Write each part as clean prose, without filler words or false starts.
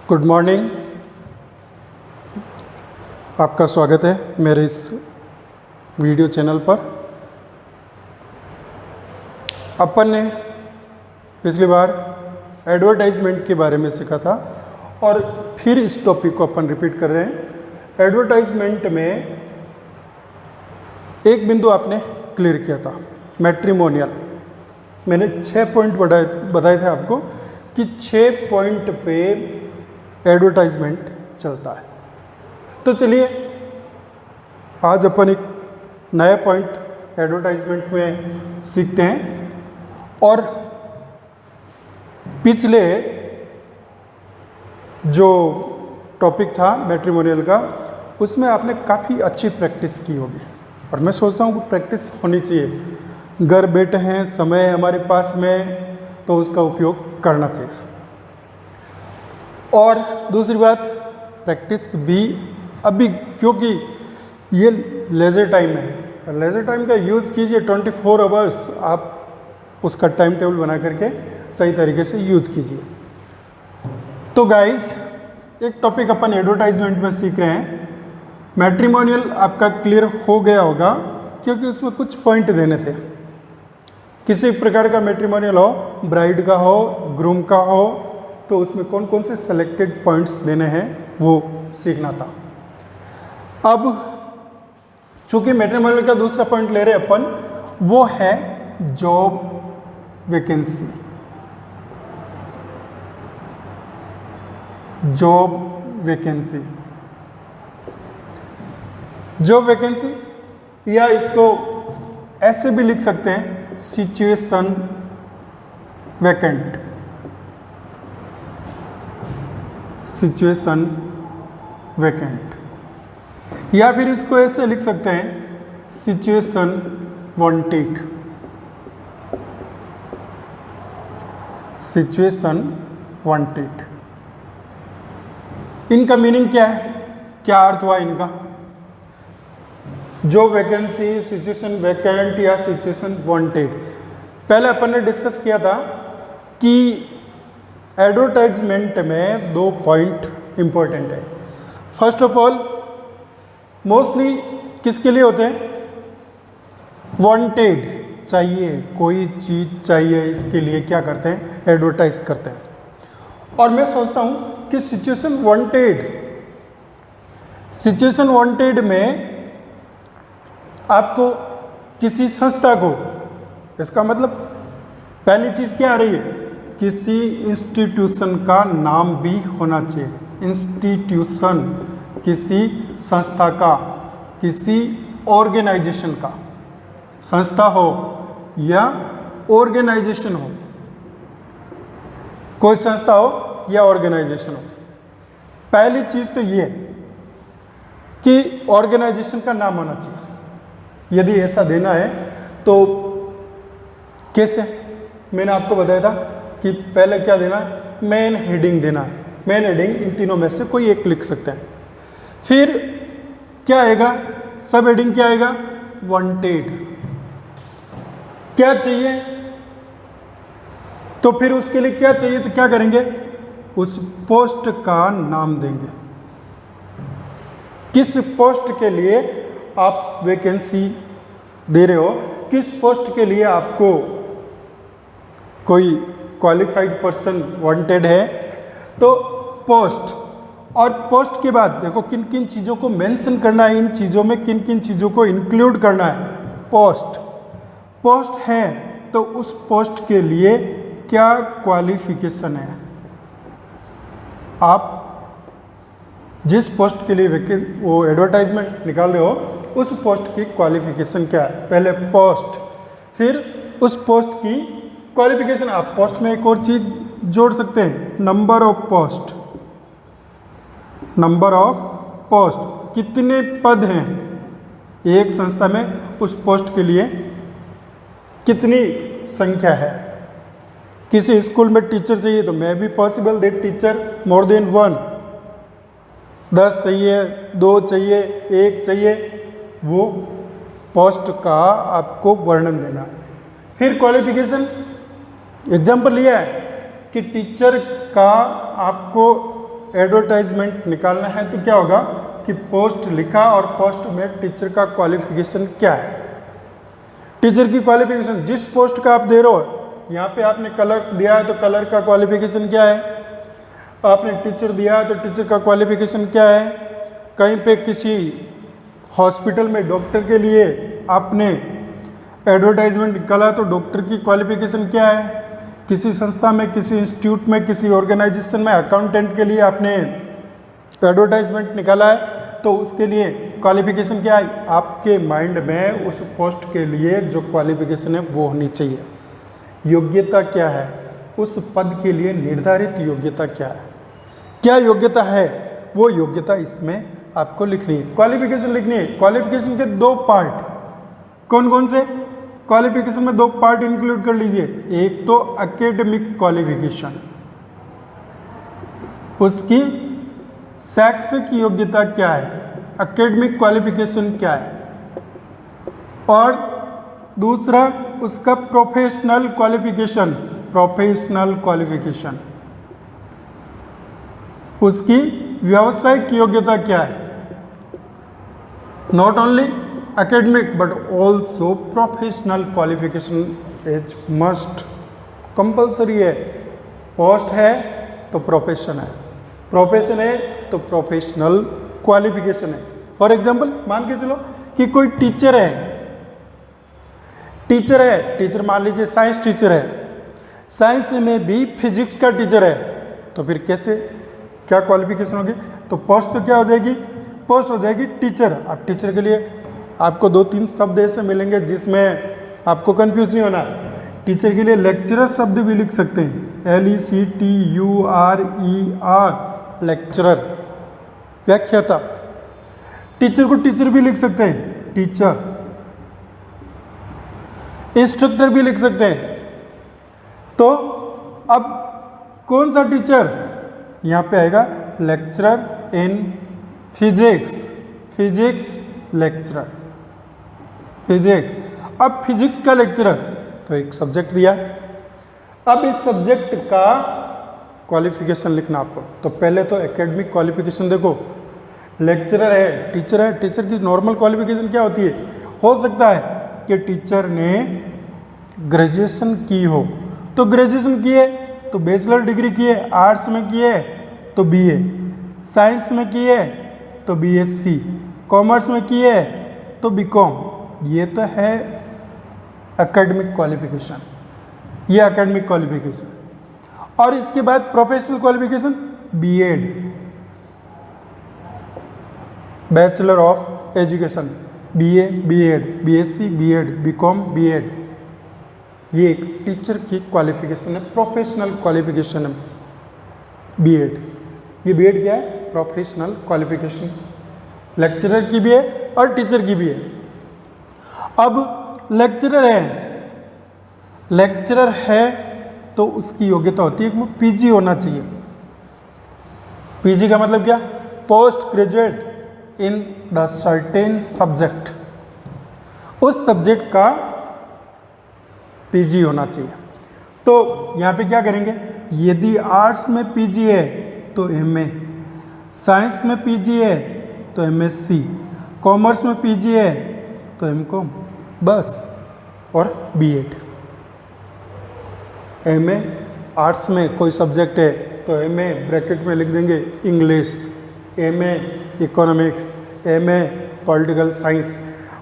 Good morning. आपका स्वागत है मेरे इस वीडियो चैनल पर। अपन ने पिछली बार एडवर्टाइजमेंट के बारे में सीखा था और फिर इस टॉपिक को अपन रिपीट कर रहे हैं। एडवर्टाइजमेंट में एक बिंदु आपने क्लियर किया था, मैट्रिमोनियल। मैंने 6 पॉइंट बताए थे आपको कि 6 पॉइंट पे एडवर्टाइजमेंट चलता है। तो चलिए आज अपन एक नया पॉइंट एडवर्टाइजमेंट में सीखते हैं। और पिछले जो टॉपिक था मैट्रिमोनियल का, उसमें आपने काफ़ी अच्छी प्रैक्टिस की होगी और मैं सोचता हूँ कि प्रैक्टिस होनी चाहिए। घर बैठे हैं, समय हमारे पास में, तो उसका उपयोग करना चाहिए। और दूसरी बात, प्रैक्टिस भी अभी, क्योंकि ये लेज़र टाइम है, लेज़र टाइम का यूज़ कीजिए। 24 आवर्स आप उसका टाइम टेबल बना करके सही तरीके से यूज़ कीजिए। तो गाइस, एक टॉपिक अपन एडवर्टाइजमेंट में सीख रहे हैं। मैट्रिमोनियल आपका क्लियर हो गया होगा क्योंकि उसमें कुछ पॉइंट देने थे। किसी प्रकार का मैट्रिमोनियल हो, ब्राइड का हो, ग्रूम का हो, तो उसमें कौन कौन से सेलेक्टेड पॉइंट्स देने हैं वो सीखना था। अब चूंकि मैट्रिमोनियल का दूसरा पॉइंट ले रहे अपन, वो है job vacancy. Job vacancy, job vacancy, या इसको ऐसे भी लिख सकते हैं, सिचुएशन वैकेंट। सिचुएशन वैकेंट, या फिर इसको ऐसे लिख सकते हैं, सिचुएशन वांटेड। सिचुएशन वांटेड, इनका मीनिंग क्या है, क्या अर्थ हुआ इनका? जो वैकेंसी, सिचुएशन वैकेंट या सिचुएशन वांटेड। पहले अपन ने डिस्कस किया था कि एडवर्टाइजमेंट में 2 पॉइंट इंपॉर्टेंट है। फर्स्ट ऑफ ऑल, मोस्टली किसके लिए होते हैं? वांटेड, चाहिए, कोई चीज़ चाहिए, इसके लिए क्या करते हैं? एडवर्टाइज करते हैं। और मैं सोचता हूँ कि सिचुएशन वांटेड, सिचुएशन वांटेड में आपको किसी संस्था को, इसका मतलब पहली चीज़ क्या आ रही है, किसी इंस्टीट्यूशन का नाम भी होना चाहिए। इंस्टीट्यूशन, किसी संस्था का, किसी ऑर्गेनाइजेशन का, संस्था हो या ऑर्गेनाइजेशन हो, कोई संस्था हो या ऑर्गेनाइजेशन हो। पहली चीज़ तो ये कि ऑर्गेनाइजेशन का नाम होना चाहिए। यदि ऐसा देना है तो कैसे? मैंने आपको बताया था कि पहले क्या देना है, मेन हेडिंग देना है। मेन हेडिंग इन तीनों में से कोई एक लिख सकते हैं। फिर क्या आएगा, सब हेडिंग क्या आएगा, वांटेड। क्या चाहिए, तो फिर उसके लिए क्या चाहिए, तो क्या करेंगे, उस पोस्ट का नाम देंगे। किस पोस्ट के लिए आप वैकेंसी दे रहे हो, किस पोस्ट के लिए आपको कोई क्वालिफाइड पर्सन वांटेड है, तो पोस्ट। और पोस्ट के बाद देखो किन किन चीज़ों को मेंशन करना है, इन चीज़ों में किन किन चीज़ों को इंक्लूड करना है। पोस्ट, पोस्ट है तो उस पोस्ट के लिए क्या क्वालिफिकेशन है, आप जिस पोस्ट के लिए वो एडवर्टाइजमेंट निकाल रहे हो, उस पोस्ट की क्वालिफिकेशन क्या है। पहले पोस्ट, फिर उस पोस्ट की क्वालिफिकेशन। आप पोस्ट में एक और चीज जोड़ सकते हैं, number of post. Number of post, कितने पद हैं एक संस्था में, उस पोस्ट के लिए कितनी संख्या है। किसी स्कूल में टीचर चाहिए तो may be possible that teacher more than 1, 10 चाहिए, 2 चाहिए, 1 चाहिए, वो पोस्ट का आपको वर्णन देना। फिर क्वालिफिकेशन, एग्जाम्पल लिया है कि टीचर का आपको एडवर्टाइजमेंट निकालना है तो क्या होगा कि पोस्ट लिखा और पोस्ट में टीचर का क्वालिफिकेशन क्या है। टीचर की क्वालिफिकेशन जिस पोस्ट का आप दे रहे हो, यहाँ पे आपने कलर दिया है तो कलर का क्वालिफिकेशन क्या है, आपने टीचर दिया है तो टीचर का क्वालिफिकेशन क्या है, कहीं पे किसी हॉस्पिटल में डॉक्टर के लिए आपने एडवर्टाइजमेंट निकाला तो डॉक्टर की क्वालिफिकेशन क्या है, किसी संस्था में, किसी इंस्टीट्यूट में, किसी ऑर्गेनाइजेशन में अकाउंटेंट के लिए आपने एडवर्टाइजमेंट निकाला है तो उसके लिए क्वालिफिकेशन क्या है। आपके माइंड में उस पोस्ट के लिए जो क्वालिफिकेशन है वो होनी चाहिए। योग्यता क्या है, उस पद के लिए निर्धारित योग्यता क्या है, क्या योग्यता है, वो योग्यता इसमें आपको लिखनी है, क्वालिफिकेशन लिखनी है। क्वालिफिकेशन के दो पार्ट कौन कौन से, क्वालिफिकेशन में दो पार्ट इंक्लूड कर लीजिए। एक तो एकेडमिक क्वालिफिकेशन, उसकी शैक्षिक योग्यता क्या है, एकेडमिक क्वालिफिकेशन क्या है, और दूसरा उसका प्रोफेशनल क्वालिफिकेशन, प्रोफेशनल क्वालिफिकेशन, उसकी व्यावसायिक योग्यता क्या है। Not only academic but also professional qualification is must, compulsory है। पोस्ट है तो प्रोफेशन है, प्रोफेशन है तो प्रोफेशनल क्वालिफिकेशन है। फॉर एग्जाम्पल मान के चलो कि कोई टीचर है, टीचर मान लीजिए साइंस टीचर है, साइंस में भी फिजिक्स का टीचर है, तो फिर कैसे क्या क्वालिफिकेशन होगी, तो पोस्ट तो क्या हो जाएगी, पोस्ट हो जाएगी टीचर। अब टीचर के लिए आपको 2-3 शब्द ऐसे मिलेंगे जिसमें आपको कंफ्यूज नहीं होना। टीचर के लिए लेक्चरर शब्द भी लिख सकते हैं, LECTURER, लेक्चरर, व्याख्याता। टीचर को टीचर भी लिख सकते हैं, टीचर। इंस्ट्रक्टर भी लिख सकते हैं। तो अब कौन सा टीचर, यहाँ पे आएगा lecturer in physics, physics lecturer, physics. अब फिजिक्स का लेक्चरर, तो एक सब्जेक्ट दिया, अब इस सब्जेक्ट का क्वालिफिकेशन लिखना आपको। तो पहले तो एकेडमिक क्वालिफिकेशन देखो, लेक्चरर है, टीचर की नॉर्मल क्वालिफिकेशन क्या होती है, हो सकता है कि टीचर ने ग्रेजुएशन की हो, तो ग्रेजुएशन की है तो बैचलर डिग्री की है, आर्ट्स में की है तो BA, साइंस में की है तो BSc, कॉमर्स में की है तो BCom। ये तो है एकेडमिक क्वालिफिकेशन, ये एकेडमिक क्वालिफिकेशन। और इसके बाद professional qualification B.Ed, bachelor of education, BA, B.Ed, BSc, B.Ed, BCom, B.Ed। ये एक टीचर की क्वालिफिकेशन है, प्रोफेशनल क्वालिफिकेशन है B.Ed। ये B.Ed क्या है, प्रोफेशनल क्वालिफिकेशन, लेक्चरर की भी है और टीचर की भी है। अब लेक्चरर है तो उसकी योग्यता होती है कि वो PG होना चाहिए। PG का मतलब क्या, post graduate in the certain subject, उस सब्जेक्ट का PG होना चाहिए। तो यहाँ पे क्या करेंगे, यदि आर्ट्स में PG है तो MA, साइंस में PG है तो MSc, कॉमर्स में PG है तो MCom, बस, और B.Ed। MA आर्ट्स में कोई सब्जेक्ट है तो MA ब्रैकेट में लिख देंगे English, MA economics, MA political science,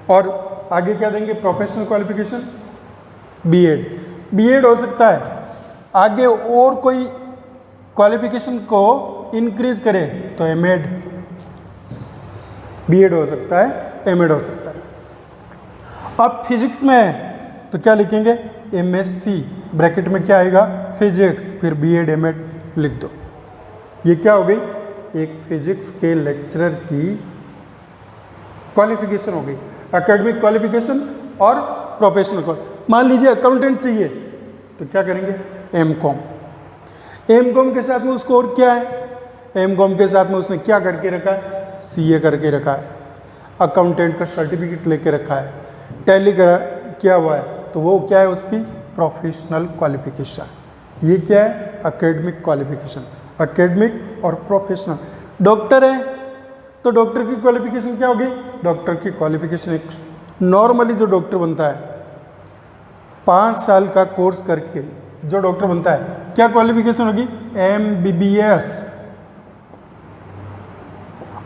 और आगे क्या देंगे, प्रोफेशनल क्वालिफिकेशन B.Ed। B.Ed हो सकता है आगे और कोई क्वालिफिकेशन को इंक्रीज करे तो M.Ed, B.Ed हो सकता है, M.Ed हो सकता है। अब फिजिक्स में है तो क्या लिखेंगे, MSc, ब्रैकेट में क्या आएगा, फिजिक्स, फिर B.Ed, M.Ed लिख दो। ये क्या हो गई, एक फिजिक्स के लेक्चरर की क्वालिफिकेशन हो गई, एकेडमिक क्वालिफिकेशन और प्रोफेशनल। मान लीजिए अकाउंटेंट चाहिए तो क्या करेंगे, MCom। MCom के साथ में उसको और क्या है, MCom के साथ में उसने क्या करके रखा है, CA करके रखा है, अकाउंटेंट का सर्टिफिकेट लेके रखा है, टैली किया हुआ है, तो वो क्या है, उसकी प्रोफेशनल क्वालिफिकेशन। ये क्या है, एकेडमिक क्वालिफिकेशन, एकेडमिक और प्रोफेशनल। डॉक्टर है तो डॉक्टर की क्वालिफिकेशन क्या होगी? डॉक्टर की क्वालिफिकेशन एक नॉर्मली जो डॉक्टर बनता है 5 साल का कोर्स करके जो डॉक्टर बनता है, क्या क्वालिफिकेशन होगी? MBBS।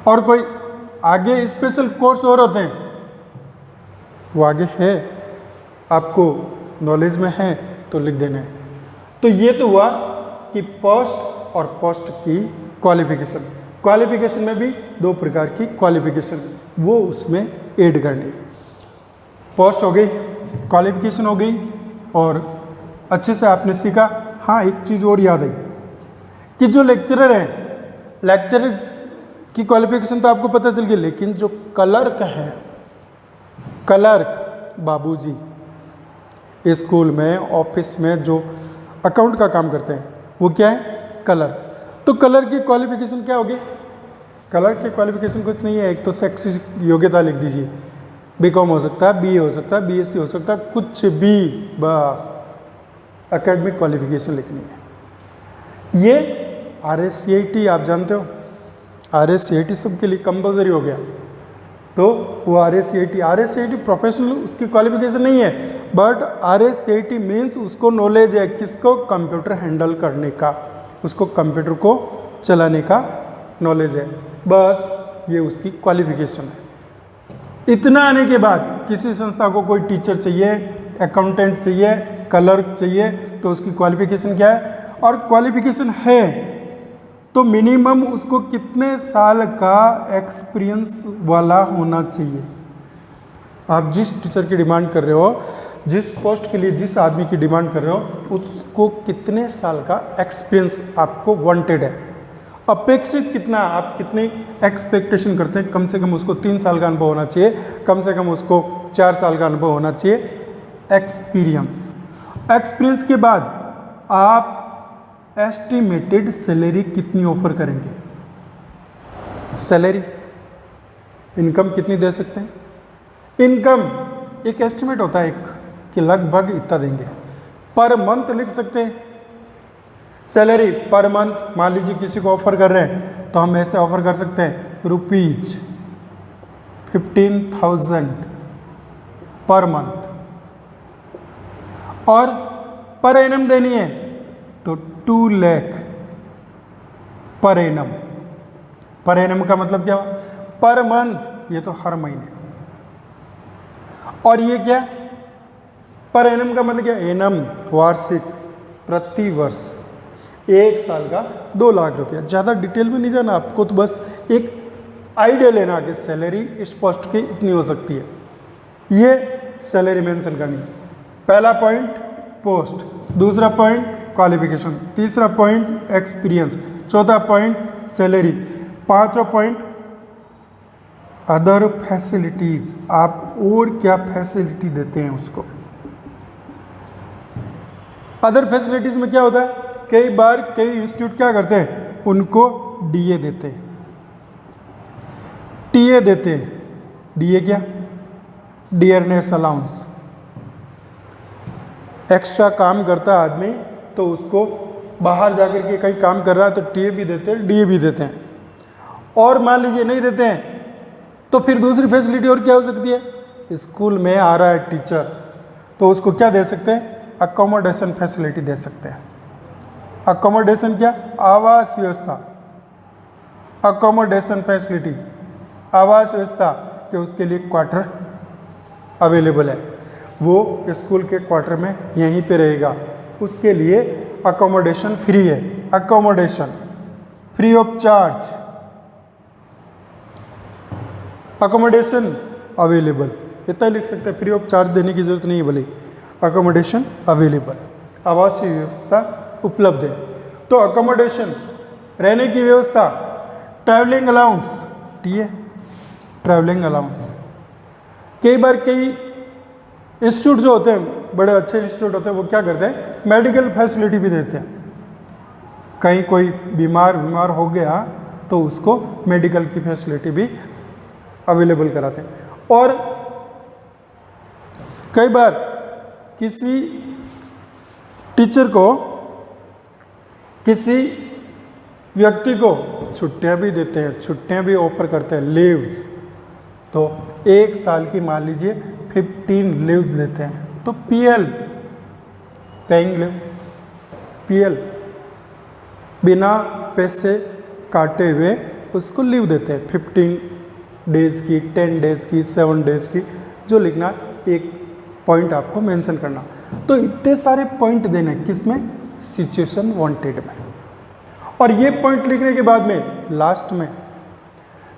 और कोई आगे स्पेशल कोर्स और होते हैं, वो आगे है, आपको नॉलेज में है तो लिख देना है। तो ये तो हुआ कि पोस्ट और पोस्ट की क्वालिफिकेशन। क्वालिफिकेशन में भी 2 प्रकार की क्वालिफिकेशन वो उसमें ऐड करनी है। पोस्ट हो गई, क्वालिफिकेशन हो गई, और अच्छे से आपने सीखा। हाँ, एक चीज़ और याद आई कि जो लेक्चरर है, लेक्चरर की क्वालिफिकेशन तो आपको पता चल गई, लेकिन जो क्लर्क है, क्लर्क बाबूजी स्कूल में ऑफिस में जो अकाउंट का काम करते हैं, वो क्या है? क्लर्क। तो क्लर्क की क्वालिफिकेशन क्या होगी? क्लर्क की क्वालिफिकेशन कुछ नहीं है, एक तो शैक्षिक योग्यता लिख दीजिए, BCom हो सकता है, BA हो सकता है, BSc हो सकता है, कुछ भी, बस एकेडमिक क्वालिफिकेशन लिखनी है। ये RSCIT आप जानते हो, RSCIT सबके लिए कंपलसरी हो गया। तो वो RSCIT प्रोफेशनल उसकी क्वालिफिकेशन नहीं है, बट RSCIT मीन्स उसको नॉलेज है किसको? कंप्यूटर हैंडल करने का, उसको कंप्यूटर को चलाने का नॉलेज है, बस ये उसकी क्वालिफिकेशन है। इतना आने के बाद किसी संस्था को कोई टीचर चाहिए, अकाउंटेंट चाहिए, क्लर्क चाहिए, तो उसकी क्वालिफिकेशन क्या है? और क्वालिफिकेशन है तो मिनिमम उसको कितने साल का एक्सपीरियंस वाला होना चाहिए? आप जिस टीचर की डिमांड कर रहे हो, जिस पोस्ट के लिए जिस आदमी की डिमांड कर रहे हो, उसको कितने साल का एक्सपीरियंस आपको वांटेड है, अपेक्षित कितना, आप कितनी एक्सपेक्टेशन करते हैं? कम से कम उसको 3 साल का अनुभव होना चाहिए, कम से कम उसको 4 साल का अनुभव होना चाहिए। एक्सपीरियंस, एक्सपीरियंस के बाद आप एस्टिमेटेड सैलरी कितनी ऑफर करेंगे? सैलरी, इनकम कितनी दे सकते हैं? इनकम एक एस्टिमेट होता है एक, कि लगभग इतना देंगे। पर मंथ लिख सकते हैं सैलरी, पर मंथ। मान लीजिए किसी को ऑफर कर रहे हैं तो हम ऐसे ऑफर कर सकते हैं ₹15,000 पर मंथ, और पर एनम देनी है तो 2 lakh per annum. Per annum का मतलब क्या हुआ? पर मंथ, ये तो हर महीने। और ये क्या? पर एनम का मतलब क्या? एनम वार्षिक, प्रति वर्ष, 1 साल का 2 लाख रुपया। ज़्यादा डिटेल में नहीं जाना आपको, तो बस एक आइडिया लेना कि सैलरी इस पोस्ट की इतनी हो सकती है, ये सैलरी मेंशन करनी। पहला पॉइंट पोस्ट, दूसरा पॉइंट क्वालिफिकेशन, तीसरा पॉइंट एक्सपीरियंस, चौथा पॉइंट सैलरी, पांचवा पॉइंट अदर फैसिलिटीज, आप और क्या फैसिलिटी देते हैं उसको। अदर फैसिलिटीज में क्या होता है? कई बार कई इंस्टीट्यूट क्या करते हैं, उनको DA देते हैं, TA देते हैं। DA क्या? Dearness allowance. एक्स्ट्रा काम करता है आदमी तो उसको बाहर जाकर के कहीं काम कर रहा है तो TA भी देते हैं, DA भी देते हैं। और मान लीजिए नहीं देते हैं तो फिर दूसरी फैसिलिटी और क्या हो सकती है? स्कूल में आ रहा है टीचर तो उसको क्या दे सकते हैं? अकोमोडेशन फैसिलिटी दे सकते हैं। अकोमोडेशन क्या? आवास व्यवस्था। अकोमोडेशन फैसिलिटी, आवास व्यवस्था, कि उसके लिए क्वार्टर अवेलेबल है, वो स्कूल के क्वार्टर में यहीं पे रहेगा, उसके लिए अकोमोडेशन फ्री है, accommodation free of charge, accommodation available, इतना लिख सकते हैं, फ्री ऑफ चार्ज देने की जरूरत नहीं है, भले अकोमोडेशन अवेलेबल, आवासीय व्यवस्था उपलब्ध है। तो अकोमोडेशन, रहने की व्यवस्था, travelling allowance, TA travelling allowance. कई बार कई इंस्टीट्यूट जो होते हैं, बड़े अच्छे इंस्टीट्यूट होते हैं, वो क्या करते हैं? मेडिकल फैसिलिटी भी देते हैं। कहीं कोई बीमार हो गया तो उसको मेडिकल की फैसिलिटी भी अवेलेबल कराते हैं। और कई बार किसी टीचर को किसी व्यक्ति को छुट्टियां भी देते हैं, छुट्टियां भी ऑफर करते हैं, लीव्स। तो 1 साल की मान लीजिए 15 लीव्स देते हैं, तो पीएल, पेइंग लीव, पीएल, बिना पैसे काटे हुए उसको लीव देते हैं, 15 डेज की, 10 डेज की, 7 डेज की, जो लिखना एक पॉइंट आपको मेंशन करना। तो इतने सारे पॉइंट देने किसमें, सिचुएशन वांटेड में। और ये पॉइंट लिखने के बाद में लास्ट में,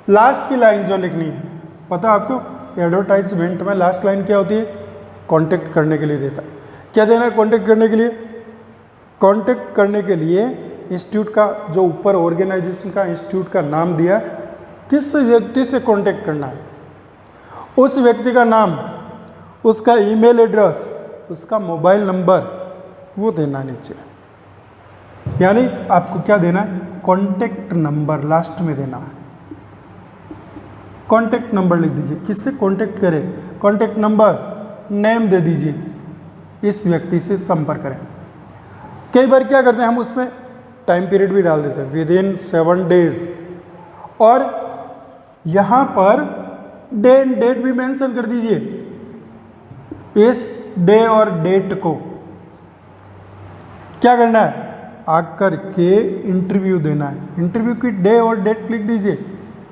लास्ट की लाइन जो लिखनी है, पता है आपको एडवर्टाइजमेंट में लास्ट लाइन क्या होती है, कांटेक्ट करने के लिए देता है। क्या देना है कांटेक्ट करने के लिए, कांटेक्ट करने के लिए इंस्टीट्यूट का जो ऊपर ऑर्गेनाइजेशन का इंस्टीट्यूट का नाम दिया, किस व्यक्ति से कांटेक्ट करना है, उस व्यक्ति का नाम, उसका ईमेल एड्रेस, उसका मोबाइल नंबर, वो देना नीचे। यानी आपको क्या देना है, कॉन्टैक्ट नंबर लास्ट में देना है। कॉन्टैक्ट नंबर लिख दीजिए, किससे कॉन्टैक्ट करें, कॉन्टैक्ट नंबर, नेम दे दीजिए, इस व्यक्ति से संपर्क करें। कई बार क्या करते हैं हम उसमें टाइम पीरियड भी डाल देते हैं, विद इन 7 डेज, और यहाँ पर डे एंड डेट भी मेंशन कर दीजिए। इस डे और डेट को क्या करना है, आकर के इंटरव्यू देना है, इंटरव्यू की डे और डेट लिख दीजिए,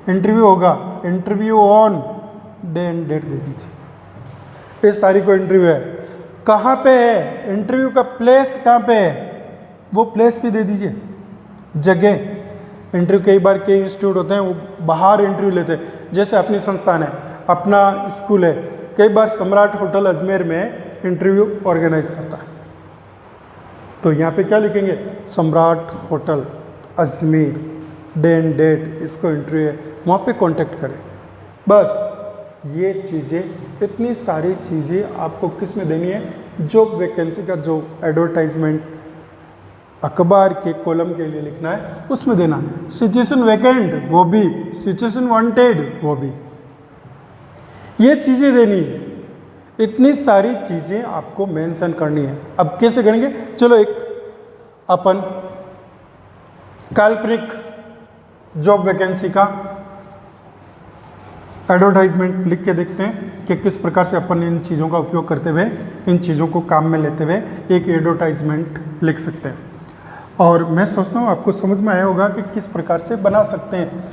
इंटरव्यू होगा, interview on day and date दे दीजिए, इस तारीख को इंटरव्यू है, कहाँ पे है इंटरव्यू का प्लेस, कहाँ पे है वो प्लेस भी दे दीजिए, जगह। इंटरव्यू कई बार कई इंस्टीट्यूट होते हैं वो बाहर इंटरव्यू लेते हैं, जैसे अपनी संस्थान है, अपना स्कूल है, कई बार सम्राट होटल अजमेर में इंटरव्यू ऑर्गेनाइज करता है, तो यहाँ पे क्या लिखेंगे, Samrat hotel Ajmer, day and date, इसको इंटरव्यू है, वहाँ पे कांटेक्ट करें। बस ये चीज़ें, इतनी सारी चीज़ें आपको किस में देनी है, जॉब वैकेंसी का जो एडवर्टाइजमेंट अखबार के कॉलम के लिए लिखना है उसमें देना है। सिचुएशन वैकेंट वो भी, सिचुएशन वांटेड वो भी, ये चीज़ें देनी है। इतनी सारी चीज़ें आपको मेंशन करनी है। अब कैसे करेंगे, चलो एक अपन काल्पनिक जॉब वैकेंसी का एडवर्टाइजमेंट लिख के देखते हैं कि किस प्रकार से अपन इन चीज़ों का उपयोग करते हुए, इन चीज़ों को काम में लेते हुए एक एडवर्टाइजमेंट लिख सकते हैं। और मैं सोचता हूँ आपको समझ में आया होगा कि किस प्रकार से बना सकते हैं,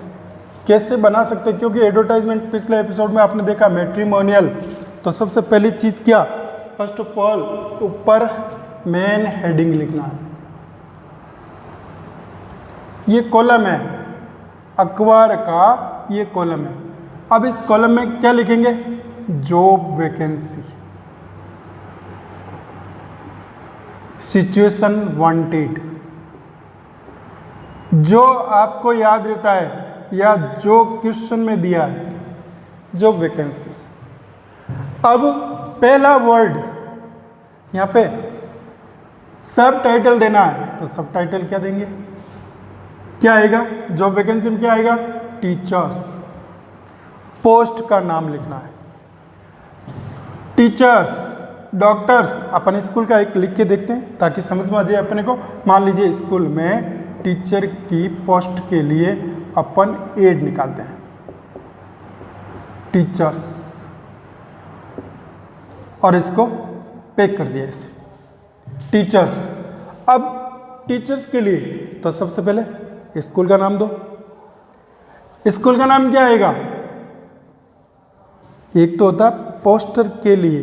कैसे बना सकते हैं, क्योंकि एडवर्टाइजमेंट पिछले एपिसोड में आपने देखा मैट्रिमोनियल, तो सबसे पहली चीज़ क्या, फर्स्ट ऑफ ऑल ऊपर मेन हेडिंग लिखना है। ये कॉलम है अखबार का, ये कॉलम है। अब इस कॉलम में क्या लिखेंगे, जॉब वैकेंसी, सिचुएशन वांटेड, जो आपको याद रहता है या जो क्वेश्चन में दिया है, जॉब वैकेंसी। अब पहला वर्ड यहाँ पे सब टाइटल देना है, तो सब टाइटल क्या देंगे, क्या आएगा जॉब वैकेंसी में, क्या आएगा, टीचर्स। पोस्ट का नाम लिखना है, टीचर्स, डॉक्टर्स। अपन स्कूल का एक लिख के देखते हैं ताकि समझ में आ जाए अपने को। मान लीजिए स्कूल में टीचर की पोस्ट के लिए अपन एड निकालते हैं, टीचर्स, और इसको पैक कर दिया इसे, टीचर्स। अब टीचर्स के लिए तो सबसे पहले स्कूल का नाम दो। स्कूल का नाम क्या आएगा, एक तो होता है पोस्टर के लिए,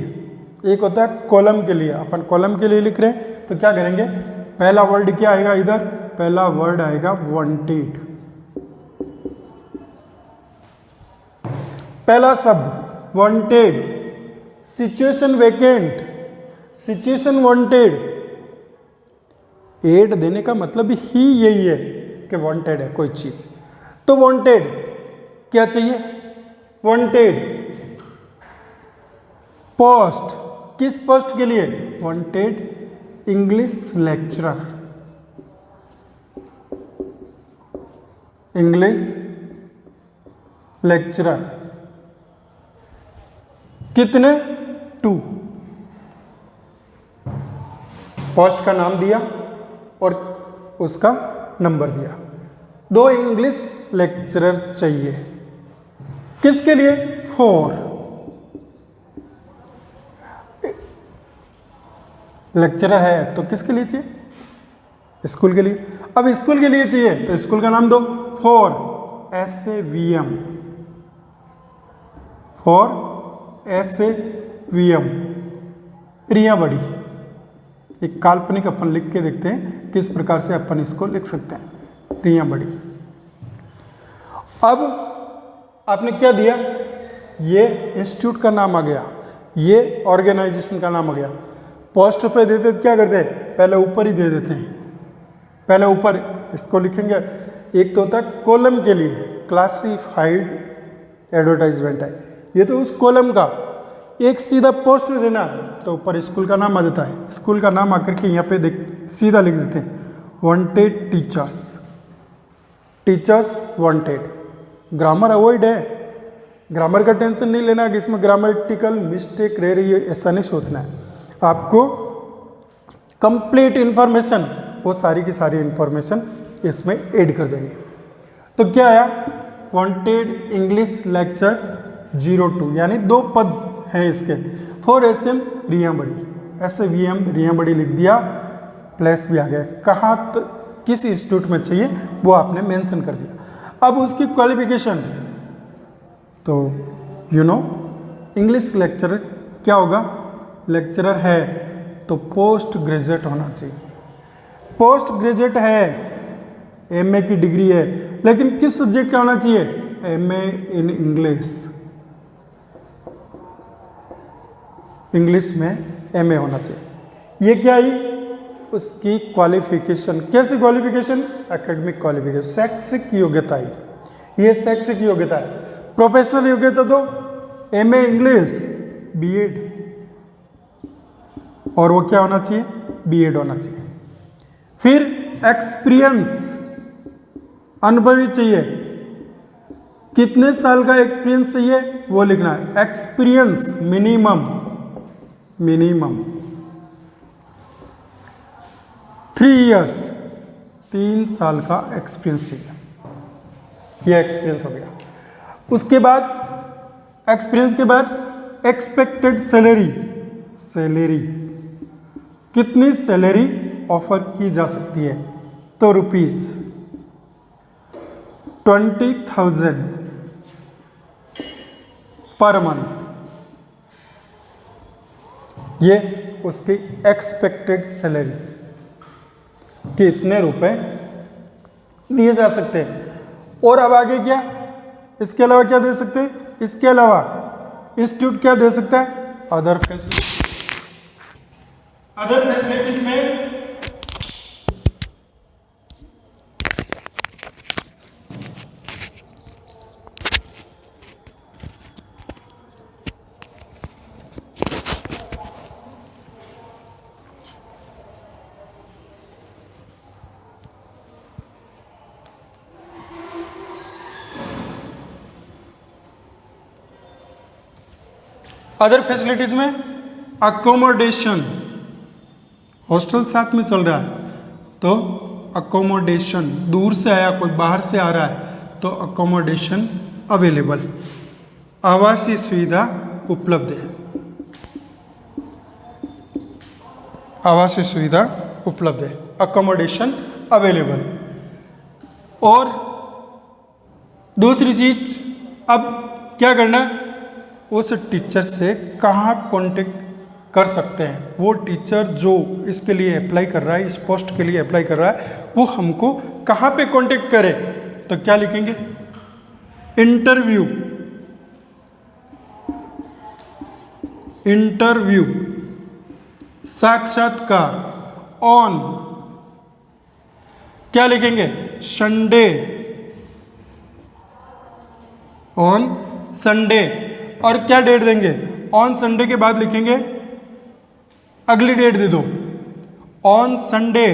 एक होता है कॉलम के लिए। अपन कॉलम के लिए लिख रहे हैं तो क्या करेंगे, पहला वर्ड क्या आएगा इधर, पहला वर्ड आएगा वांटेड, पहला शब्द wanted. Situation vacant, situation wanted. Ad देने का मतलब ही यही है कि वांटेड है कोई चीज, तो वांटेड क्या चाहिए, वांटेड। पोस्ट, किस पोस्ट के लिए, wanted English lecturer, English lecturer. कितने, 2। पोस्ट का नाम दिया और उसका नंबर दिया। 2 इंग्लिश लेक्चरर चाहिए। किसके लिए? फॉर लेक्चरर है तो किसके लिए चाहिए? स्कूल के लिए। अब स्कूल के लिए चाहिए तो स्कूल का नाम दो, फॉर SAVM, फॉर SAVM रिया बड़ी। एक काल्पनिक अपन लिख के देखते हैं किस प्रकार से अपन इसको लिख सकते हैं, रिया बड़ी। अब आपने क्या दिया? ये इंस्टीट्यूट का नाम आ गया, ये ऑर्गेनाइजेशन का नाम आ गया। पोस्ट पे देते तो क्या करते हैं? पहले ऊपर ही दे देते हैं, पहले ऊपर इसको लिखेंगे। एक तो होता है कॉलम के लिए, क्लासिफाइड एडवर्टाइजमेंट है, ये तो उस कॉलम का। एक सीधा पोस्ट में देना तो ऊपर स्कूल का नाम आ जाता है, स्कूल का नाम आकर के यहाँ पे देख सीधा लिख देते हैं, wanted teachers, teachers wanted. Grammar avoid है, ग्रामर का टेंशन नहीं लेना कि इसमें ग्रामेटिकल मिस्टेक रह रही है, ऐसा नहीं सोचना है। आपको कंप्लीट इंफॉर्मेशन, वो सारी की सारी इंफॉर्मेशन इसमें ऐड कर देनी है। तो क्या आया? वांटेड इंग्लिश लेक्चर 02, यानी 2 पद हैं इसके। फॉर SM रिया बड़ी, SAVM रिया बड़ी लिख दिया, प्लस भी आ गया। कहाँ किस इंस्टीट्यूट में चाहिए वो आपने मेंशन कर दिया। अब उसकी क्वालिफिकेशन तो इंग्लिश लेक्चरर क्या होगा? लेक्चरर है तो पोस्ट ग्रेजुएट होना चाहिए। पोस्ट ग्रेजुएट है, MA की डिग्री है, लेकिन किस सब्जेक्ट का होना चाहिए? MA इन इंग्लिश, इंग्लिश में MA होना चाहिए। ये क्या आई? उसकी क्वालिफिकेशन। कैसी क्वालिफिकेशन? एकेडमिक क्वालिफिकेशन, शैक्षिक योग्यता आई, ये शैक्षिक योग्यता है। प्रोफेशनल योग्यता तो MA इंग्लिश B.Ed, और वो क्या होना चाहिए? B.Ed होना चाहिए। फिर एक्सपीरियंस, अनुभवी चाहिए। कितने साल का एक्सपीरियंस चाहिए वो लिखना है। एक्सपीरियंस मिनिमम 3 इयर्स, 3 साल का एक्सपीरियंस चाहिए। ये एक्सपीरियंस हो गया। उसके बाद एक्सपीरियंस के बाद एक्सपेक्टेड सैलरी, सैलरी कितनी सैलरी ऑफर की जा सकती है? तो ₹20,000 पर मंथ, ये उसकी एक्सपेक्टेड सैलरी, कितने रुपए दिए जा सकते हैं। और अब आगे क्या? इसके अलावा क्या दे सकते हैं? इसके अलावा इंस्टीट्यूट क्या दे सकता है? Other facility. अदर फैसिलिटीज में अदर फैसिलिटीज में अकोमोडेशन, हॉस्टल साथ में चल रहा है तो अकोमोडेशन, दूर से आया कोई बाहर से आ रहा है तो अकोमोडेशन अवेलेबल, आवासीय सुविधा उपलब्ध है, आवासीय सुविधा उपलब्ध है, अकोमोडेशन अवेलेबल। और दूसरी चीज, अब क्या करना? उस टीचर से कहाँ कांटेक्ट कर सकते हैं? वो टीचर जो इसके लिए अप्लाई कर रहा है, इस पोस्ट के लिए अप्लाई कर रहा है, वो हमको कहाँ पे कांटेक्ट करे? तो क्या लिखेंगे? इंटरव्यू, इंटरव्यू, साक्षात्कार ऑन, क्या लिखेंगे? Sunday, on Sunday. और क्या डेट देंगे? ऑन संडे के बाद लिखेंगे अगली डेट दे दो, ऑन संडे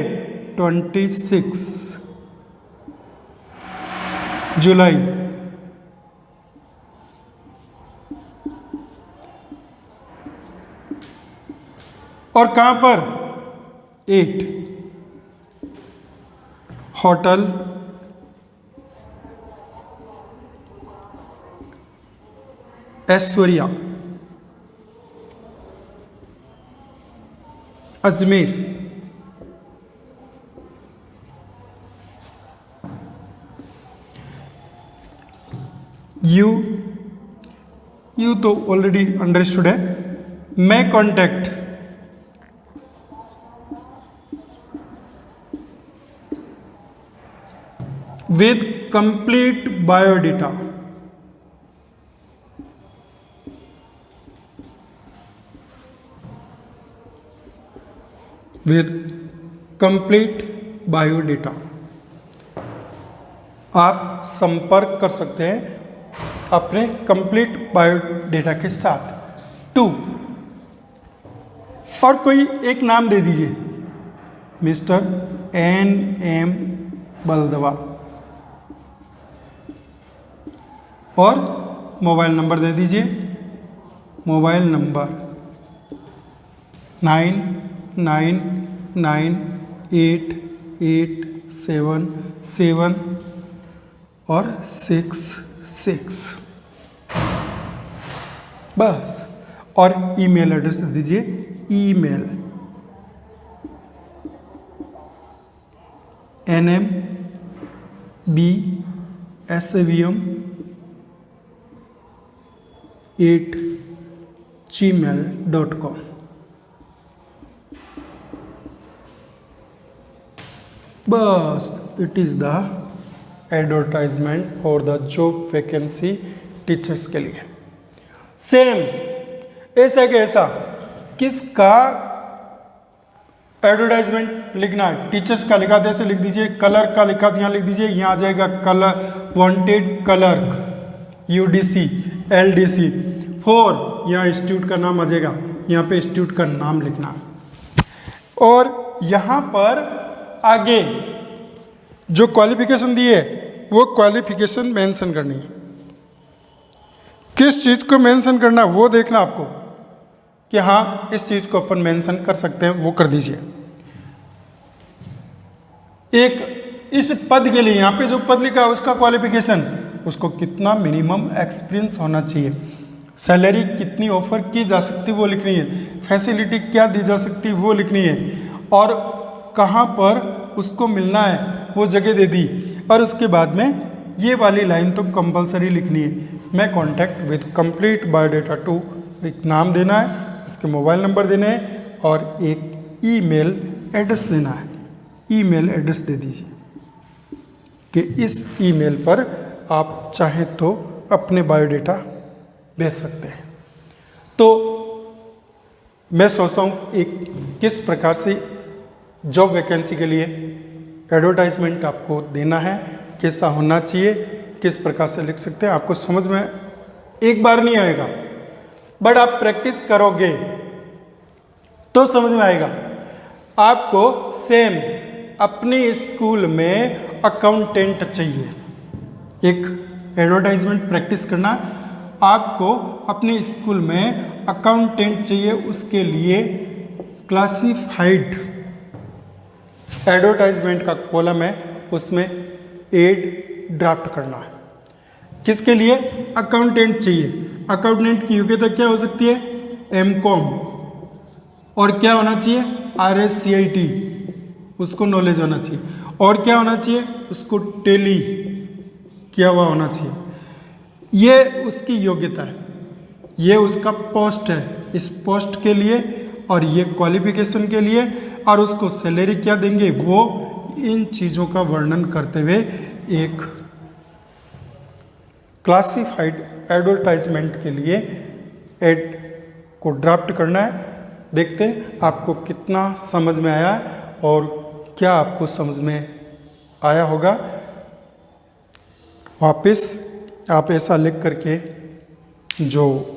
26 जुलाई। और कहां पर? 8 होटल ऐश्वर्या, अजमेर, यू तो ऑलरेडी अंडरस्टूड है। मैं contact, with complete biodata, with complete biodata. आप संपर्क कर सकते हैं अपने कंप्लीट बायोडेटा के साथ। 2, और कोई एक नाम दे दीजिए, मिस्टर NM बलदवा, और मोबाइल नंबर दे दीजिए, मोबाइल नंबर 999887 और 66, बस। और ईमेल एड्रेस दे दीजिए, ईमेल nmbsavm@gmail.com। बस, it is the advertisement for the job vacancy teachers के लिए। सेम ऐसा कि ऐसा किसका एडवर्टाइजमेंट लिखना है, टीचर्स का लिखा था ऐसे लिख दीजिए, कलर का लिखा था यहाँ लिख दीजिए, यहाँ आ जाएगा colour wanted clerk UDC LDC 4, यहाँ इंस्टीट्यूट का नाम आ जाएगा, यहाँ पे इंस्टीट्यूट का नाम लिखना है। और यहाँ पर आगे जो क्वालिफिकेशन दी है वो क्वालिफिकेशन मेंशन करनी है। किस चीज़ को मेंशन करना है वो देखना आपको, कि हाँ इस चीज़ को अपन मेंशन कर सकते हैं, वो कर दीजिए। एक इस पद के लिए यहाँ पे जो पद लिखा है उसका क्वालिफिकेशन, उसको कितना मिनिमम एक्सपीरियंस होना चाहिए, सैलरी कितनी ऑफर की जा सकती है वो लिखनी है, फैसिलिटी क्या दी जा सकती है वो लिखनी है, और कहाँ पर उसको मिलना है वो जगह दे दी। और उसके बाद में ये वाली लाइन तो कंपलसरी लिखनी है, मैं contact with complete biodata to, एक नाम देना है, इसके मोबाइल नंबर देने हैं और एक ईमेल एड्रेस देना है। ईमेल एड्रेस दे दीजिए कि इस ईमेल पर आप चाहें तो अपने बायोडेटा भेज सकते हैं। तो मैं सोचता हूँ एक किस प्रकार से जॉब वैकेंसी के लिए एडवर्टाइजमेंट आपको देना है, कैसा होना चाहिए, किस प्रकार से लिख सकते हैं, आपको समझ में एक बार नहीं आएगा, बट आप प्रैक्टिस करोगे तो समझ में आएगा। आपको सेम अपने स्कूल में अकाउंटेंट चाहिए, एक एडवर्टाइजमेंट प्रैक्टिस करना, आपको अपने स्कूल में अकाउंटेंट चाहिए, उसके लिए क्लासिफाइड एडवर्टाइजमेंट का कॉलम है, उसमें एड ड्राफ्ट करना है। किसके लिए? अकाउंटेंट चाहिए। अकाउंटेंट की योग्यता क्या हो सकती है? MCOM, और क्या होना चाहिए? RSCIT, उसको नॉलेज होना चाहिए। और क्या होना चाहिए? उसको टेली किया हुआ होना चाहिए। ये उसकी योग्यता है, ये उसका पोस्ट है, इस पोस्ट के लिए, और ये क्वालिफिकेशन के लिए, और उसको सैलरी क्या देंगे वो इन चीज़ों का वर्णन करते हुए एक क्लासिफाइड एडवर्टाइजमेंट के लिए एड को ड्राफ्ट करना है। देखते हैं आपको कितना समझ में आया और क्या आपको समझ में आया होगा। वापस आप ऐसा लिख करके जो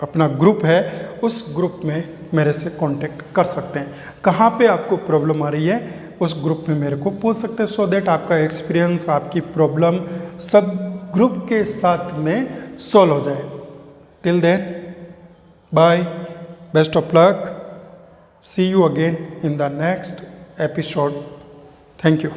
अपना ग्रुप है उस ग्रुप में मेरे से कांटेक्ट कर सकते हैं। कहाँ पे आपको प्रॉब्लम आ रही है उस ग्रुप में मेरे को पूछ सकते हैं, सो दैट आपका एक्सपीरियंस, आपकी प्रॉब्लम सब ग्रुप के साथ में सॉल्व हो जाए। Till then bye, best of luck, see you again in the next episode. Thank you.